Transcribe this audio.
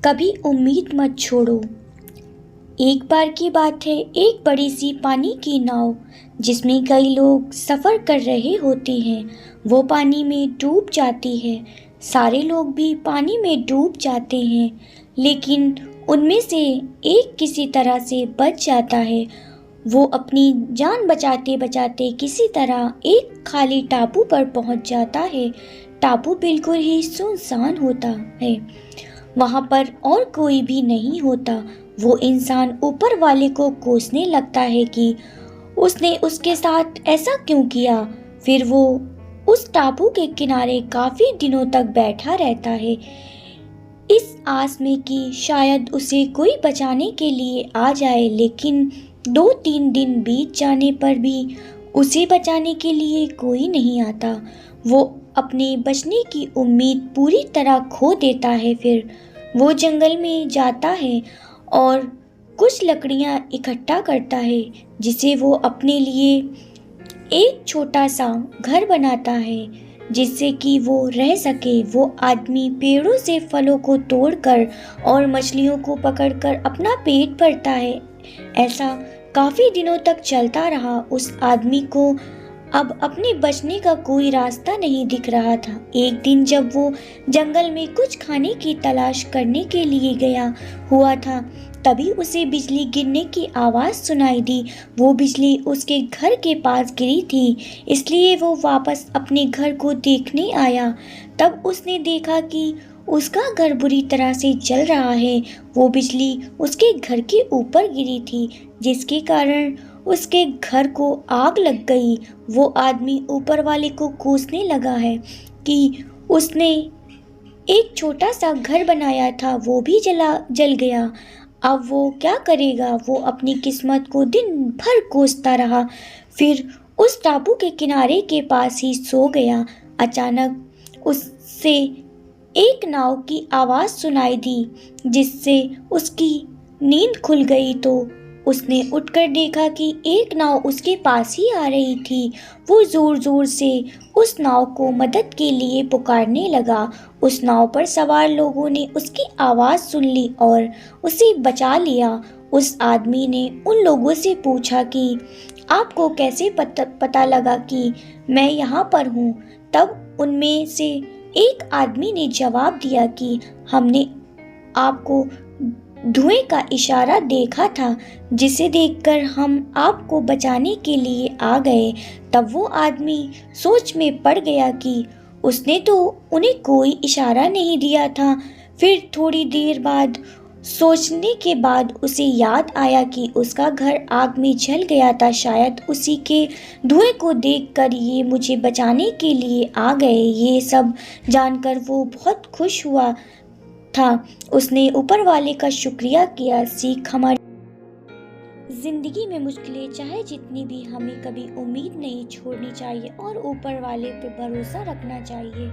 कभी उम्मीद मत छोड़ो। एक बार की बात है, एक बड़ी सी पानी की नाव जिसमें कई लोग सफ़र कर रहे होते हैं, वो पानी में डूब जाती है। सारे लोग भी पानी में डूब जाते हैं, लेकिन उनमें से एक किसी तरह से बच जाता है। वो अपनी जान बचाते बचाते किसी तरह एक खाली टापू पर पहुंच जाता है। टापू बिल्कुल ही सुनसान होता है, वहाँ पर और कोई भी नहीं होता। वो इंसान ऊपर वाले को कोसने लगता है कि उसने उसके साथ ऐसा क्यों किया। फिर वो उस टापू के किनारे काफी दिनों तक बैठा रहता है, इस आस में कि शायद उसे कोई बचाने के लिए आ जाए। लेकिन 2-3 दिन बीत जाने पर भी उसे बचाने के लिए कोई नहीं आता। वो अपने बचने की उम्मीद पूरी तरह खो देता है। फिर वो जंगल में जाता है और कुछ लकड़ियां इकट्ठा करता है, जिसे वो अपने लिए एक छोटा सा घर बनाता है, जिससे कि वो रह सके। वो आदमी पेड़ों से फलों को तोड़कर और मछलियों को पकड़कर अपना पेट भरता है। ऐसा काफी दिनों तक चलता रहा। उस आदमी को अब अपने बचने का कोई रास्ता नहीं दिख रहा था। एक दिन जब वो जंगल में कुछ खाने की तलाश करने के लिए गया हुआ था, तभी उसे बिजली गिरने की आवाज़ सुनाई दी। वो बिजली उसके घर के पास गिरी थी, इसलिए वो वापस अपने घर को देखने आया। तब उसने देखा कि उसका घर बुरी तरह से जल रहा है। वो बिजली उसके घर के ऊपर गिरी थी, जिसके कारण उसके घर को आग लग गई। वो आदमी ऊपर वाले को कोसने लगा है कि उसने एक छोटा सा घर बनाया था, वो भी जल गया। अब वो क्या करेगा। वो अपनी किस्मत को दिन भर कोसता रहा। फिर उस टापू के किनारे के पास ही सो गया। अचानक उससे एक नाव की आवाज़ सुनाई दी, जिससे उसकी नींद खुल गई। तो उसने उठकर देखा कि एक नाव उसके पास ही आ रही थी। वो ज़ोर ज़ोर से उस नाव को मदद के लिए पुकारने लगा। उस नाव पर सवार लोगों ने उसकी आवाज़ सुन ली और उसे बचा लिया। उस आदमी ने उन लोगों से पूछा कि आपको कैसे पता लगा कि मैं यहाँ पर हूँ। तब उनमें से एक आदमी ने जवाब दिया कि हमने आपको धुएं का इशारा देखा था, जिसे देखकर हम आपको बचाने के लिए आ गए। तब वो आदमी सोच में पड़ गया कि उसने तो उन्हें कोई इशारा नहीं दिया था। फिर थोड़ी देर बाद सोचने के बाद उसे याद आया कि उसका घर आग में जल गया था। शायद उसी के धुएं को देखकर ये मुझे बचाने के लिए आ गए। ये सब जानकर वो बहुत खुश हुआ था। उसने ऊपर वाले का शुक्रिया किया। सीख हमारी जिंदगी में मुश्किलें चाहे जितनी भी, हमें कभी उम्मीद नहीं छोड़नी चाहिए और ऊपर वाले पे भरोसा रखना चाहिए।